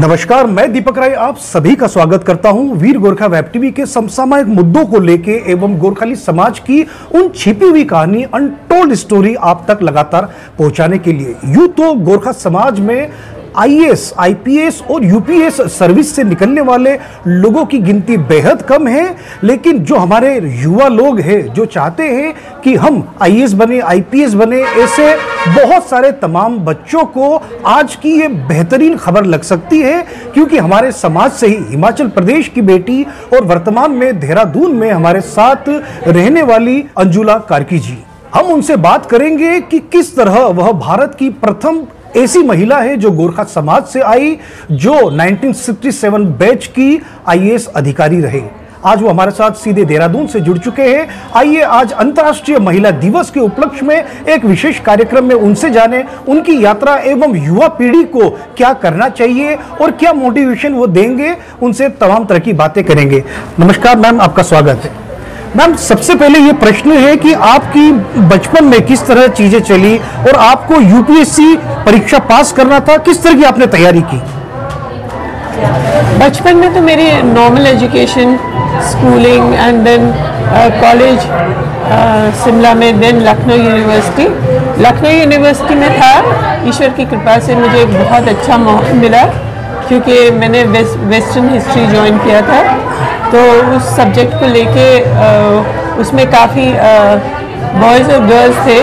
नमस्कार, मैं दीपक राय आप सभी का स्वागत करता हूं वीर गोरखा वेब टीवी के समसामयिक मुद्दों को लेके एवं गोरखाली समाज की उन छिपी हुई कहानी अनटोल्ड स्टोरी आप तक लगातार पहुंचाने के लिए। यूं तो गोरखा समाज में आईएएस, आईपीएस और यूपीएस सर्विस से निकलने वाले लोगों की गिनती बेहद कम है, लेकिन जो हमारे युवा लोग हैं जो चाहते हैं कि हम आईएएस बने, आईपीएस बने, ऐसे बहुत सारे तमाम बच्चों को आज की ये बेहतरीन खबर लग सकती है, क्योंकि हमारे समाज से ही हिमाचल प्रदेश की बेटी और वर्तमान में देहरादून में हमारे साथ रहने वाली अंजुला कार्की जी, हम उनसे बात करेंगे कि किस तरह वह भारत की प्रथम ऐसी महिला है जो गोरखा समाज से आई, जो 1967 बैच की आईएएस अधिकारी रहे। आज वो हमारे साथ सीधे देहरादून से जुड़ चुके हैं। आइए आज अंतर्राष्ट्रीय महिला दिवस के उपलक्ष्य में एक विशेष कार्यक्रम में उनसे जाने उनकी यात्रा एवं युवा पीढ़ी को क्या करना चाहिए और क्या मोटिवेशन वो देंगे, उनसे तमाम तरह की बातें करेंगे। नमस्कार मैम, आपका स्वागत है। मैम, सबसे पहले ये प्रश्न है कि आपकी बचपन में किस तरह चीजें चली और आपको यूपीएससी परीक्षा पास करना था, किस तरह की आपने तैयारी की? बचपन में तो मेरी normal education, schooling and then college Shimla में, देन लखनऊ यूनिवर्सिटी में था। ईश्वर की कृपा से मुझे बहुत अच्छा मौका मिला क्योंकि मैंने वेस्टर्न हिस्ट्री ज्वाइन किया था, तो उस सब्जेक्ट को लेके उसमें काफ़ी बॉयज़ और गर्ल्स थे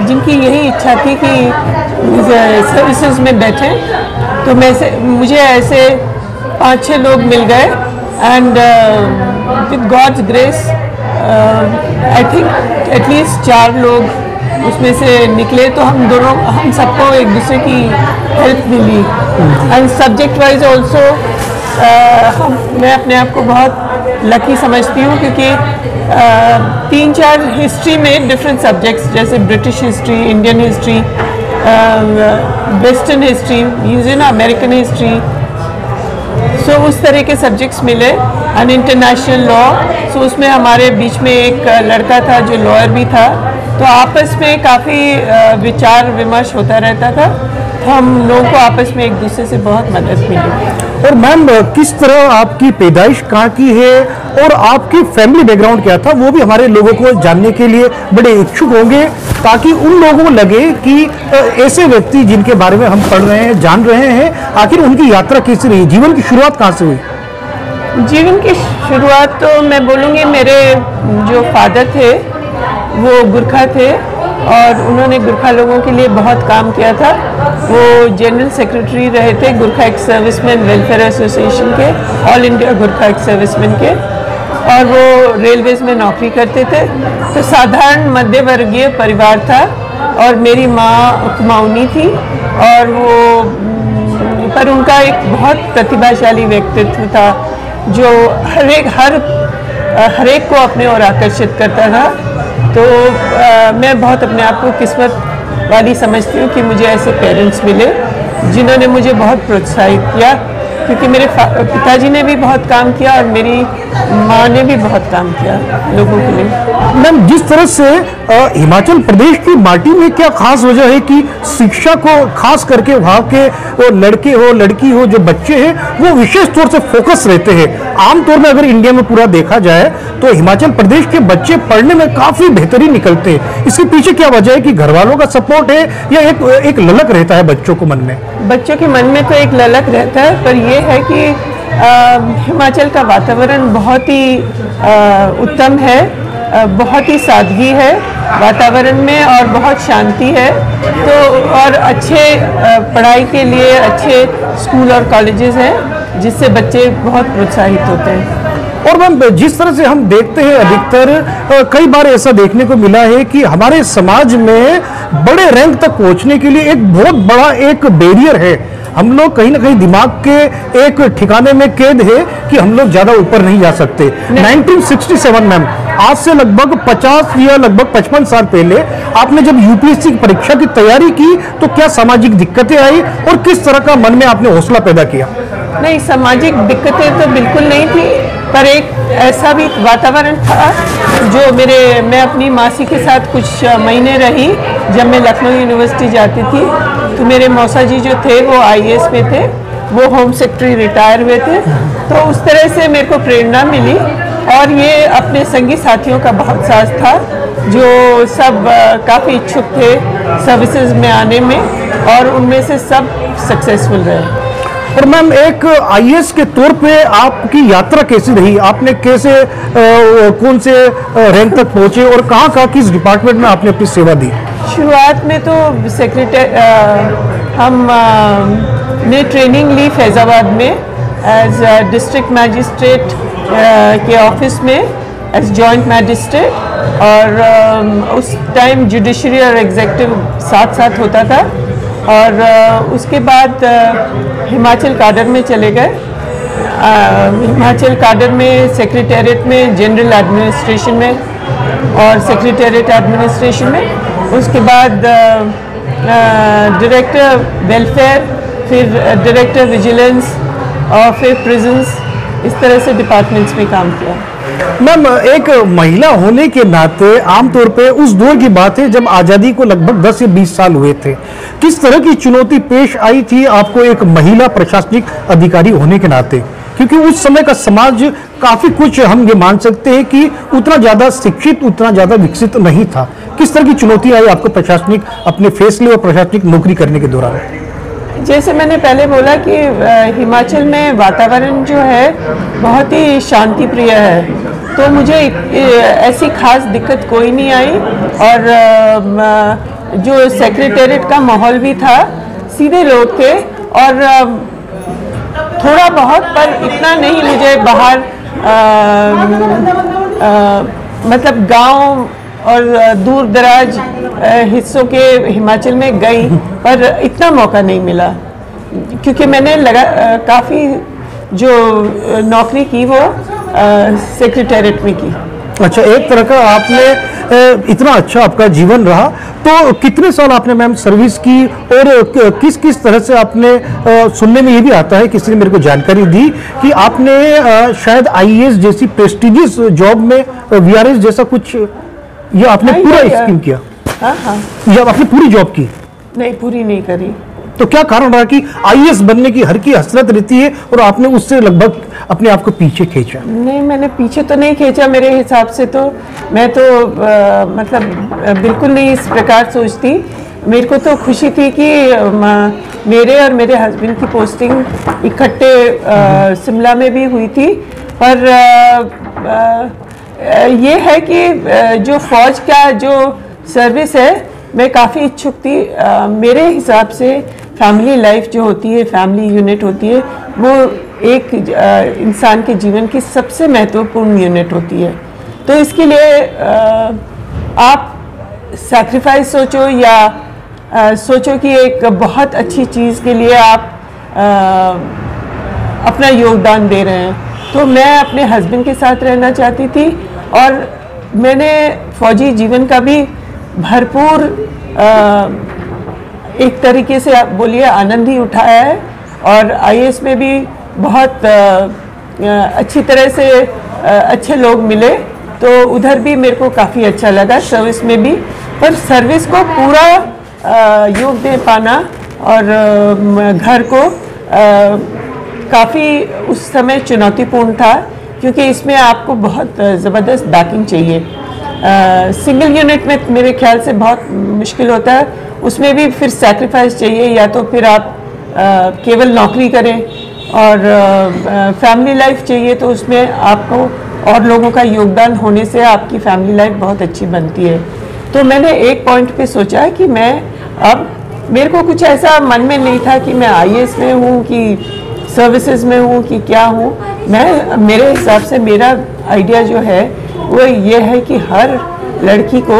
जिनकी यही इच्छा थी कि सर्विसेज में बैठें। तो मुझे ऐसे 5-6 लोग मिल गए and with God's grace I think at least 4 लोग उसमें से निकले। तो हम सबको एक दूसरे की हेल्प मिली एंड सब्जेक्ट वाइज ऑल्सो मैं अपने आप को बहुत लकी समझती हूँ क्योंकि 3-4 हिस्ट्री में डिफरेंट सब्जेक्ट्स जैसे British history, Indian history, western history, American history, so उस तरह के सब्जेक्ट्स मिले एंड इंटरनेशनल लॉ। सो उसमें हमारे बीच में एक लड़का था जो लॉयर भी था, तो आपस में काफ़ी विचार विमर्श होता रहता था। तो हम लोगों को आपस में एक दूसरे से बहुत मदद मिली। और मैम, किस तरह आपकी पैदाइश कहाँ की है और आपकी फैमिली बैकग्राउंड क्या था, वो भी हमारे लोगों को जानने के लिए बड़े इच्छुक होंगे, ताकि उन लोगों को लगे कि ऐसे व्यक्ति जिनके बारे में हम पढ़ रहे हैं, जान रहे हैं, आखिर उनकी यात्रा कैसी रही, जीवन की शुरुआत कहाँ से हुई? जीवन की शुरुआत तो मैं बोलूँगी मेरे जो फादर थे वो गुरखा थे और उन्होंने गुरखा लोगों के लिए बहुत काम किया था। वो जनरल सेक्रेटरी रहे थे Gurkha ex serviceman welfare association के, all India Gurkha ex serviceman के, और वो रेलवेज में नौकरी करते थे। तो साधारण मध्य वर्गीय परिवार था और मेरी माँ कुमाऊनी थी और पर उनका एक बहुत प्रतिभाशाली व्यक्तित्व था जो हर एक को अपने ओर आकर्षित करता था। तो मैं बहुत अपने आप को किस्मत वाली समझती हूँ कि मुझे ऐसे पेरेंट्स मिले जिन्होंने मुझे बहुत प्रोत्साहित किया, क्योंकि मेरे पिताजी ने भी बहुत काम किया और मेरी माँ ने भी बहुत काम किया लोगों के लिए। मैम, जिस तरह से हिमाचल प्रदेश की माटी में क्या खास वजह है कि शिक्षा को खास करके वहाँ के वो लड़के हो लड़की हो जो बच्चे हैं वो विशेष तौर से फोकस रहते हैं। आमतौर में अगर इंडिया में पूरा देखा जाए तो हिमाचल प्रदेश के बच्चे पढ़ने में काफी बेहतरीन निकलते हैं। इसके पीछे क्या वजह है कि घर वालों का सपोर्ट है या एक ललक रहता है बच्चों को मन में? बच्चों के मन में तो एक ललक रहता है, पर यह है कि हिमाचल का वातावरण बहुत ही उत्तम है, बहुत ही सादगी है वातावरण में और बहुत शांति है। तो और अच्छे पढ़ाई के लिए अच्छे स्कूल और कॉलेजेस हैं जिससे बच्चे बहुत प्रोत्साहित होते हैं। और मैम, जिस तरह से हम देखते हैं अधिकतर कई बार ऐसा देखने को मिला है कि हमारे समाज में बड़े रैंक तक पहुंचने के लिए एक बहुत बड़ा एक बैरियर है। हम लोग कहीं ना कहीं दिमाग के एक ठिकाने में कैद है कि हम लोग ज्यादा ऊपर नहीं जा सकते। 1967 मैम, आज से लगभग 50 या लगभग 55 साल पहले आपने जब यूपीएससी की परीक्षा की तैयारी की तो क्या सामाजिक दिक्कतें आई और किस तरह का मन में आपने हौसला पैदा किया? नहीं, सामाजिक दिक्कतें तो बिल्कुल नहीं थी, पर एक ऐसा भी वातावरण था जो मैं अपनी मासी के साथ कुछ महीने रही जब मैं लखनऊ यूनिवर्सिटी जाती थी। तो मेरे मौसा जी जो थे वो आईएएस में थे, वो होम सेक्रेटरी रिटायर हुए थे। तो उस तरह से मेरे को प्रेरणा मिली और ये अपने संगी साथियों का बहुत साथ था जो सब काफ़ी इच्छुक थे सर्विसेज में आने में, और उनमें से सब सक्सेसफुल रहे। और मैम, एक आईएएस के तौर पे आपकी यात्रा कैसी रही? आपने कैसे कौन से रैंक तक पहुंचे और कहाँ किस डिपार्टमेंट में आपने अपनी सेवा दी? शुरुआत में तो हम ने ट्रेनिंग ली फैज़ाबाद में एज डिस्ट्रिक्ट मैजिस्ट्रेट के ऑफिस में एज जॉइंट मैजिस्ट्रेट, और उस टाइम जुडिशरी और एग्जीक्यूटिव साथ साथ होता था। और उसके बाद हिमाचल काडर में चले गए। हिमाचल काडर में सेक्रेटेरिएट में, जनरल एडमिनिस्ट्रेशन में और सेक्रेटेरिएट एडमिनिस्ट्रेशन में। उसके बाद डायरेक्टर वेलफेयर, फिर डायरेक्टर विजिलेंस और फिर प्रिजन्स, इस तरह से डिपार्टमेंट्स में काम किया। मैम, एक महिला होने के नाते आमतौर पे उस दौर की बात है जब आज़ादी को लगभग 10 या 20 साल हुए थे, किस तरह की चुनौती पेश आई थी आपको एक महिला प्रशासनिक अधिकारी होने के नाते? क्योंकि उस समय का समाज काफ़ी कुछ हम ये मान सकते हैं कि उतना ज़्यादा शिक्षित, उतना ज़्यादा विकसित नहीं था। किस तरह की चुनौती आई आपको प्रशासनिक अपने फैसले और प्रशासनिक नौकरी करने के दौरान? जैसे मैंने पहले बोला कि हिमाचल में वातावरण जो है बहुत ही शांति प्रिय है, तो मुझे ऐसी खास दिक्कत कोई नहीं आई। और जो सेक्रेटेरिएट का माहौल भी था, सीधे लोग थे और थोड़ा बहुत, पर इतना नहीं। मुझे बाहर मतलब गांव और दूर दराज हिस्सों के हिमाचल में गई, पर इतना मौका नहीं मिला क्योंकि मैंने काफ़ी जो नौकरी की वो सेक्रेटेरिएट में की। अच्छा, एक तरह का आपने इतना अच्छा आपका जीवन रहा, तो कितने साल आपने मैम सर्विस की और किस किस तरह से आपने सुनने में ये भी आता है, किसी ने मेरे को जानकारी दी कि आपने शायद आईएएस जैसी प्रेस्टिजियस जॉब में वीआरएस जैसा कुछ, ये आपने पूरा स्कीम किया? हाँ। ये आपने पूरी जॉब की? नहीं, पूरी नहीं करी। तो क्या कारण रहा कि आईएएस बनने की हर की हसरत रहती है और आपने उससे लगभग अपने आप को पीछे खींचा? नहीं, मैंने पीछे तो नहीं खींचा। मेरे हिसाब से तो मैं तो मतलब बिल्कुल नहीं इस प्रकार सोचती। मेरे को तो खुशी थी कि मेरे और मेरे हस्बैंड की पोस्टिंग इकट्ठे शिमला में भी हुई थी, पर ये है कि जो फौज का जो सर्विस है, मैं काफ़ी इच्छुक थी। मेरे हिसाब से फैमिली लाइफ जो होती है, फैमिली यूनिट होती है, वो एक इंसान के जीवन की सबसे महत्वपूर्ण यूनिट होती है। तो इसके लिए आप सैक्रिफाइस सोचो या सोचो कि एक बहुत अच्छी चीज़ के लिए आप अपना योगदान दे रहे हैं। तो मैं अपने हस्बैंड के साथ रहना चाहती थी और मैंने फौजी जीवन का भी भरपूर एक तरीके से आप बोलिए आनंद ही उठाया है, और आईएएस में भी बहुत अच्छी तरह से अच्छे लोग मिले, तो उधर भी मेरे को काफ़ी अच्छा लगा, सर्विस में भी। पर सर्विस को पूरा योग दे पाना और घर को काफ़ी उस समय चुनौतीपूर्ण था, क्योंकि इसमें आपको बहुत ज़बरदस्त बैकिंग चाहिए। सिंगल यूनिट में मेरे ख्याल से बहुत मुश्किल होता है, उसमें भी फिर सैक्रिफाइस चाहिए, या तो फिर आप केवल नौकरी करें, और फैमिली लाइफ चाहिए, तो उसमें आपको और लोगों का योगदान होने से आपकी फैमिली लाइफ बहुत अच्छी बनती है। तो मैंने एक पॉइंट पे सोचा कि मैं अब, मेरे को कुछ ऐसा मन में नहीं था कि मैं आईएएस में हूँ कि सर्विसेज में हूँ कि क्या हूँ। मेरे हिसाब से मेरा आइडिया जो है वो ये है कि हर लड़की को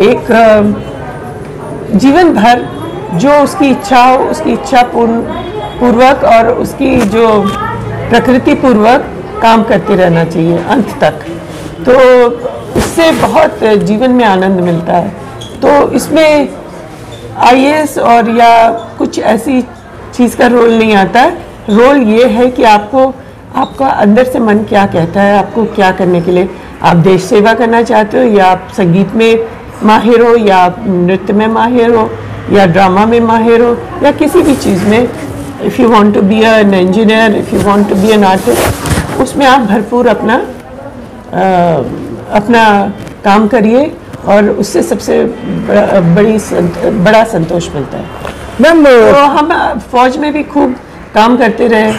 एक जीवन भर जो उसकी इच्छा हो, उसकी इच्छा पूर्वक और उसकी जो प्रकृति पूर्वक काम करते रहना चाहिए अंत तक। तो इससे बहुत जीवन में आनंद मिलता है। तो इसमें आईएएस और या कुछ ऐसी चीज़ का रोल नहीं आता। रोल ये है कि आपका अंदर से मन क्या कहता है, आपको क्या करने के लिए, आप देश सेवा करना चाहते हो, या आप संगीत में माहिर हो, या आप नृत्य में माहिर हो, या ड्रामा में माहिर हो या किसी भी चीज़ में, if you want to be an engineer, if you want to be an artist, उसमें आप भरपूर अपना काम करिए और उससे सबसे बड़ा संतोष मिलता है। मैम तो हम फौज में भी खूब काम करते रहे,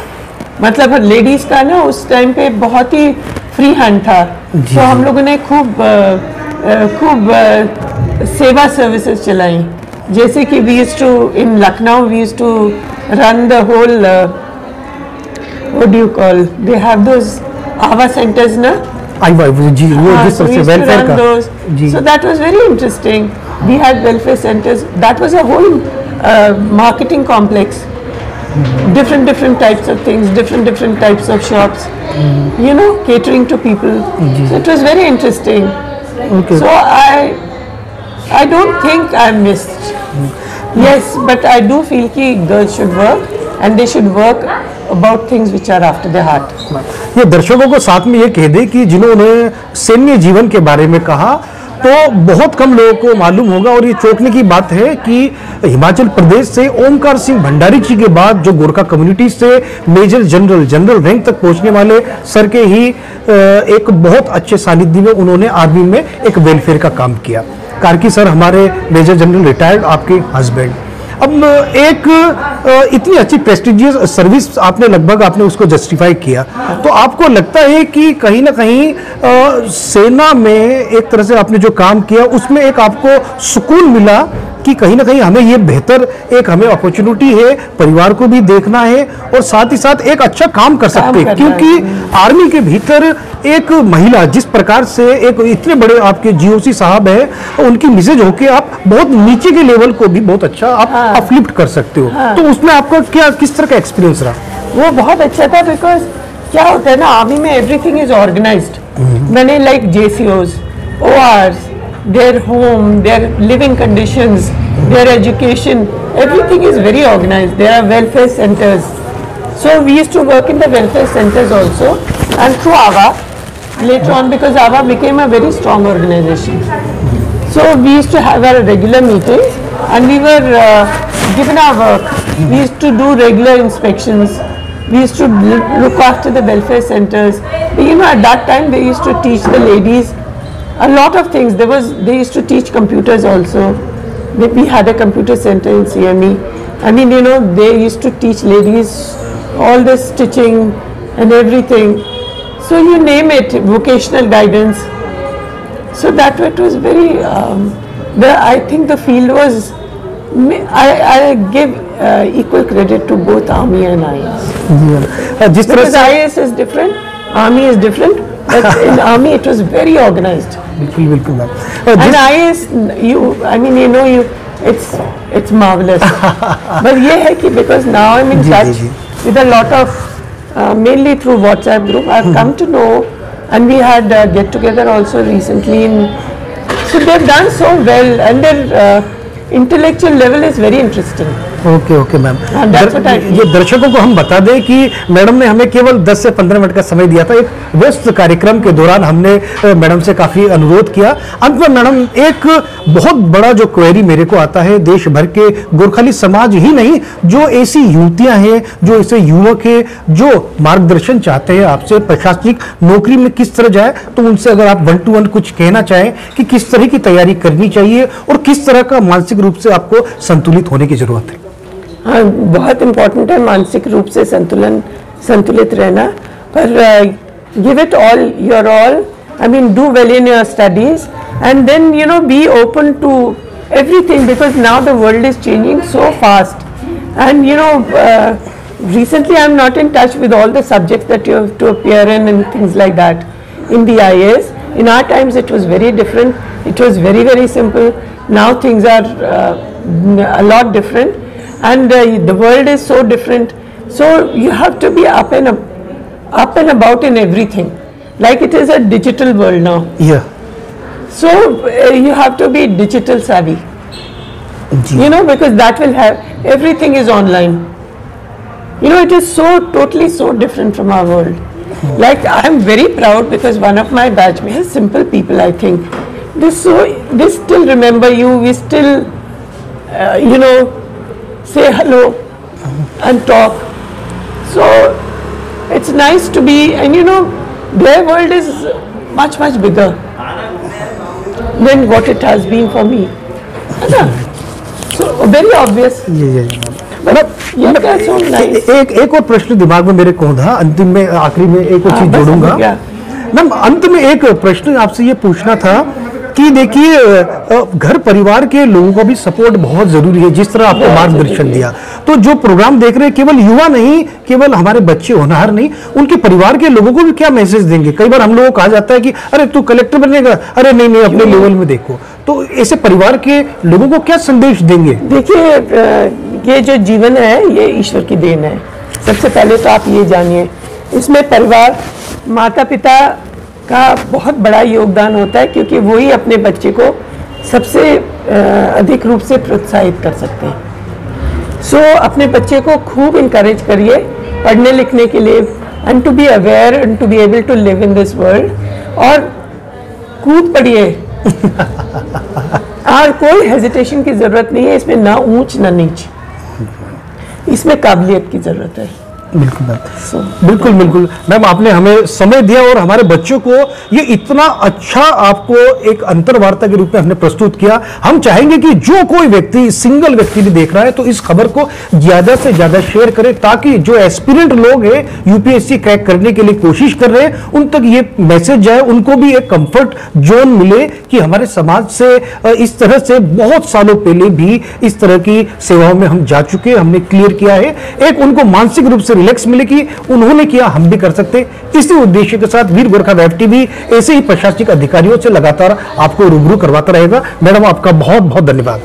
मतलब लेडीज़ का ना उस टाइम पे बहुत ही फ्री हैंड था, तो हम लोगों ने खूब सेवा सर्विसेज चलाई, जैसे कि we used to in Lucknow, we used to run the whole what do you call, they have those आवा सेंटर्स ना, जी वो जिस तरह से वेलफेयर का जी, so that was very interesting. We had welfare centers. That was a whole marketing complex. Different types of things, different types of shops. You know, catering to people. So it was very interesting. Okay. So I don't think I missed. Yes, but I do feel that girls should work and they should work about things which are after their heart. ये दर्शकों को साथ में ये कह दे कि जिन्होंने सैन्य जीवन के बारे में कहा तो बहुत कम लोगों को मालूम होगा, और ये चौंकने की बात है कि हिमाचल प्रदेश से ओमकार सिंह भंडारी जी के बाद जो गोरखा कम्युनिटी से मेजर जनरल रैंक तक पहुंचने वाले सर के ही एक बहुत अच्छे सानिध्य में उन्होंने आर्मी में एक वेलफेयर का काम किया। कार्की सर हमारे मेजर जनरल रिटायर्ड, आपके हस्बैंड। अब एक इतनी अच्छी प्रेस्टिजियस सर्विस आपने लगभग आपने उसको जस्टिफाई किया, तो आपको लगता है कि कहीं ना कहीं सेना में एक तरह से आपने जो काम किया उसमें एक आपको सुकून मिला कि कहीं ना कहीं हमें ये बेहतर एक हमें अपॉर्चुनिटी है, परिवार को भी देखना है और साथ ही साथ एक अच्छा काम कर सकते हैं, क्योंकि आर्मी के भीतर एक महिला जिस प्रकार से एक इतने बड़े आपके जीओसी साहब हैं उनकी मिसेज होके आप बहुत नीचे के लेवल को भी बहुत अच्छा आप अपलिफ्ट कर सकते हो। तो उसमें आपका क्या किस तरह का एक्सपीरियंस रहा? वो बहुत अच्छा था, बिकॉज क्या होता है ना, आर्मी में एवरीथिंग इज ऑर्गेनाइज्ड। मैंने like JCOs, ORs, their home, their living conditions, their education, everything is very organized. There are welfare centers. So we used to work in the welfare centers also, and through AVA later on, because AVA became a very strong organization. So we used to have our regular meetings and we were given our work. We used to do regular inspections. We used to look after the welfare centers. You know, at that time they used to teach the ladies a lot of things. They used to teach computers also. We had a computer center in CME. I mean, you know, they used to teach ladies all the stitching and everything. So you name it, vocational guidance. So that it was very, I think the field was, I give equal credit to both Army and IAS. Because IAS is different, Army is different, but in Army it was very organized. बिल्कुल ma'am. And IAS, I mean, you know, it's marvelous. But ये है कि because now I'm in touch with a lot of, mainly through WhatsApp group, I've come to know, and we had get together also recently. So they've done so well, and their intellectual level is very interesting. Okay ma'am. ये दर्शकों को हम बता दें कि madam ने हमें केवल 10 से 15 मिनट का समय दिया था। एक व्यस्त कार्यक्रम के दौरान हमने मैडम से काफ़ी अनुरोध किया। अंत में मैडम, एक बहुत बड़ा जो क्वेरी मेरे को आता है, देश भर के गोरखाली समाज ही नहीं, जो ऐसी युवतियां हैं, जो ऐसे युवक हैं जो मार्गदर्शन चाहते हैं आपसे, प्रशासनिक नौकरी में किस तरह जाए, तो उनसे अगर आप 1 to 1 कुछ कहना चाहें कि किस तरह की तैयारी करनी चाहिए और किस तरह का मानसिक रूप से आपको संतुलित होने की जरूरत है। हाँ, बहुत इम्पोर्टेंट है मानसिक रूप से संतुलित रहना, पर give it all your all, I mean do well in your studies and then you know be open to everything, because now the world is changing so fast and you know recently I'm not in touch with all the subjects that you have to appear in and things like that in the IAS. In our times it was very different, it was very, very simple. Now things are a lot different. And the world is so different, so you have to be up and about in everything. Like it is a digital world now. Yeah. So you have to be digital savvy. You know, because that will have, everything is online. You know, it is so totally so different from our world. Like I am very proud because one of my batchmates, simple people, I think, they still remember you. We still you know, say hello and talk. So it's nice to be, and you know, their world is much bigger than what it has been for me. So very obvious. मतलब एक और प्रश्न दिमाग में मेरे को था, अंतिम में आखिरी में एक और चीज जोड़ूंगा मैम। अंत में एक प्रश्न आपसे ये पूछना था कि देखिए घर परिवार के लोगों का भी सपोर्ट बहुत जरूरी है, जिस तरह आपको मार्गदर्शन दिया। तो जो प्रोग्राम देख रहे हैं केवल युवा नहीं, केवल हमारे बच्चे होनहार नहीं, उनके परिवार के लोगों को भी क्या मैसेज देंगे? कई बार हम लोगों को कहा जाता है कि अरे तू कलेक्टर बनेगा, अरे नहीं अपने लेवल में देखो। तो ऐसे परिवार के लोगों को क्या संदेश देंगे? देखिए ये जो जीवन है ये ईश्वर की देन है। सबसे पहले तो आप ये जानिए, इसमें परिवार, माता पिता का बहुत बड़ा योगदान होता है, क्योंकि वही अपने बच्चे को सबसे अधिक रूप से प्रोत्साहित कर सकते हैं। सो अपने बच्चे को खूब इनकरेज करिए पढ़ने लिखने के लिए, and to be aware and to be able to live in this world, और कूद पड़िए। और कोई हेजिटेशन की जरूरत नहीं है इसमें, ना ऊंच ना नीच, इसमें काबिलियत की जरूरत है। बिल्कुल बिल्कुल मैम, आपने हमें समय दिया और हमारे बच्चों को ये इतना अच्छा आपको एक अंतर्वार्ता के रूप में हमने प्रस्तुत किया। हम चाहेंगे कि जो कोई व्यक्ति, सिंगल व्यक्ति भी देख रहा है तो इस खबर को ज्यादा से ज्यादा शेयर करे, ताकि जो एस्पिरेंट लोग हैं यूपीएससी क्रैक करने के लिए कोशिश कर रहे हैं उन तक ये मैसेज जाए, उनको भी एक कंफर्ट जोन मिले कि हमारे समाज से इस तरह से बहुत सालों पहले भी इस तरह की सेवाओं में हम जा चुके, हमने क्लियर किया है। एक उनको मानसिक रूप से रिलैक्स मिले कि उन्होंने किया हम भी कर सकते। इसी उद्देश्य के साथ वीर गोरखा वेब टीवी ऐसे ही प्रशासनिक अधिकारियों से लगातार आपको रूबरू करवाता रहेगा। मैडम आपका बहुत बहुत धन्यवाद।